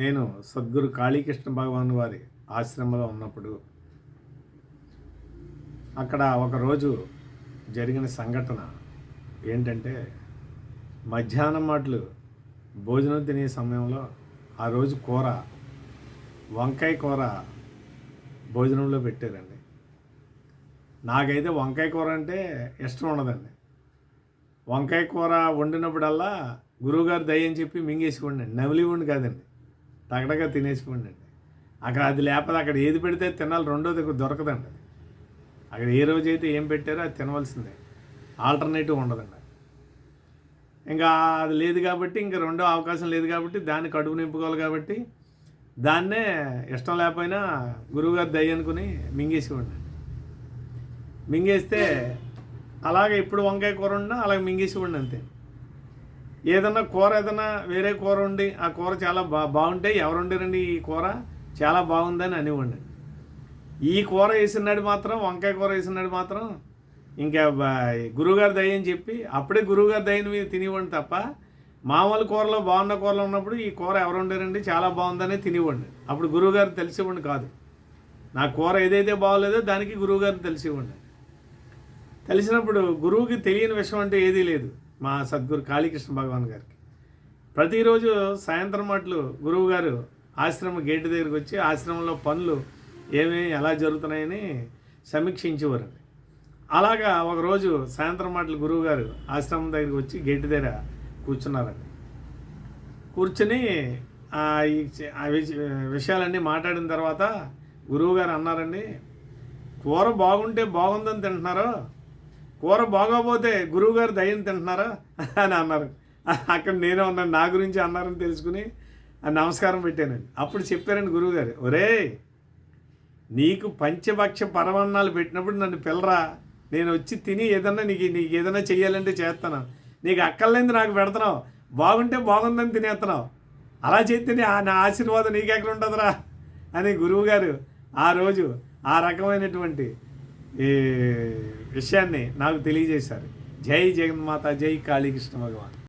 నేను సద్గురు కాళీకృష్ణ భగవాన్ వారి ఆశ్రమంలో ఉన్నప్పుడు అక్కడ ఒకరోజు జరిగిన సంఘటన ఏంటంటే, మధ్యాహ్నం మాటలు భోజనం తినే సమయంలో ఆ రోజు కూర వంకాయ కూర భోజనంలో పెట్టారండి. నాకైతే వంకాయ కూర అంటే ఇష్టం ఉండదండి. వంకాయ కూర వండినప్పుడల్లా గురువుగారు దయ అని చెప్పి మింగేసుకోండి, నమిలివ్వండి కాదండి, తగడగా తినేసుకోండి. అక్కడ అది లేకపోతే అక్కడ ఏది పెడితే తినాలి, రెండోది దొరకదండి. అక్కడ ఏ రోజైతే ఏం పెట్టారో అది తినవలసిందే, ఆల్టర్నేటివ్ ఉండదండి. ఇంకా అది లేదు కాబట్టి, ఇంకా రెండో అవకాశం లేదు కాబట్టి, దాన్ని కడుపు నింపుకోవాలి కాబట్టి దాన్నే ఇష్టం లేకపోయినా గురువుగారు దయ అనుకుని మింగేసుకోండి. మింగేస్తే అలాగే ఇప్పుడు వంకాయ కూర ఉన్నా అలాగే మింగేసుకోండి అంతే. ఏదన్నా కూర ఏదన్నా వేరే కూర ఉండి ఆ కూర చాలా బాగుంటే ఎవరు వండారండి ఈ కూర చాలా బాగుందని అనివ్వండి. ఈ కూర వేసినాడు మాత్రం, వంకాయ కూర వేసినాడు మాత్రం ఇంకా గురువుగారి దయ అని చెప్పి అప్పుడే గురువుగారి దయని మీరు తినివ్వండి తప్ప, మామూలు కూరలో బాగున్న కూరలో ఉన్నప్పుడు ఈ కూర ఎవరు వండారండి చాలా బాగుందనే తినివ్వండి. అప్పుడు గురువుగారు తెలిసివ్వండి కాదు, నా కూర ఏదైతే బాగోలేదో దానికి గురువుగారిని తెలిసివ్వండి. తెలిసినప్పుడు గురువుకి తెలియని విషయం అంటే ఏదీ లేదు. మా సద్గురు కాళీకృష్ణ భగవాన్ గారికి ప్రతిరోజు సాయంత్రం మాటలు గురువుగారు ఆశ్రమం గేటు దగ్గరికి వచ్చి ఆశ్రమంలో పనులు ఏమేమి ఎలా జరుగుతున్నాయని సమీక్షించేవారండి. అలాగా ఒకరోజు సాయంత్రం మాటలు గురువుగారు ఆశ్రమం దగ్గరికి వచ్చి గేటు దగ్గర కూర్చున్నారండి. కూర్చుని విషయాలన్నీ మాట్లాడిన తర్వాత గురువుగారు అన్నారండి, కూర బాగుంటే బాగుందని తింటున్నారో, కూర బాగోపోతే గురువుగారు దయ్యం తింటున్నారా అని అన్నారు. అక్కడ నేనే ఉన్నాను, నా గురించి అన్నారని తెలుసుకుని నమస్కారం పెట్టానండి. అప్పుడు చెప్పారండి గురువుగారు, ఒరే నీకు పంచభక్ష పరమాన్నాలు పెట్టినప్పుడు నన్ను పిల్లరా, నేను వచ్చి తిని ఏదన్నా నీకు ఏదైనా చెయ్యాలంటే చేస్తాను, నీకు అక్కర్లేంది నాకు పెడుతున్నావు, బాగుంటే బాగుందని తినేస్తున్నావు, అలా చేస్తే నా ఆశీర్వాదం నీకెక్కడ ఉంటుందిరా అని గురువుగారు ఆ రోజు ఆ రకమైనటువంటి ఈ విషయాన్ని నాకు తెలియజేశారు. జై జగన్మాత, జై కాళీకృష్ణ భగవాన్.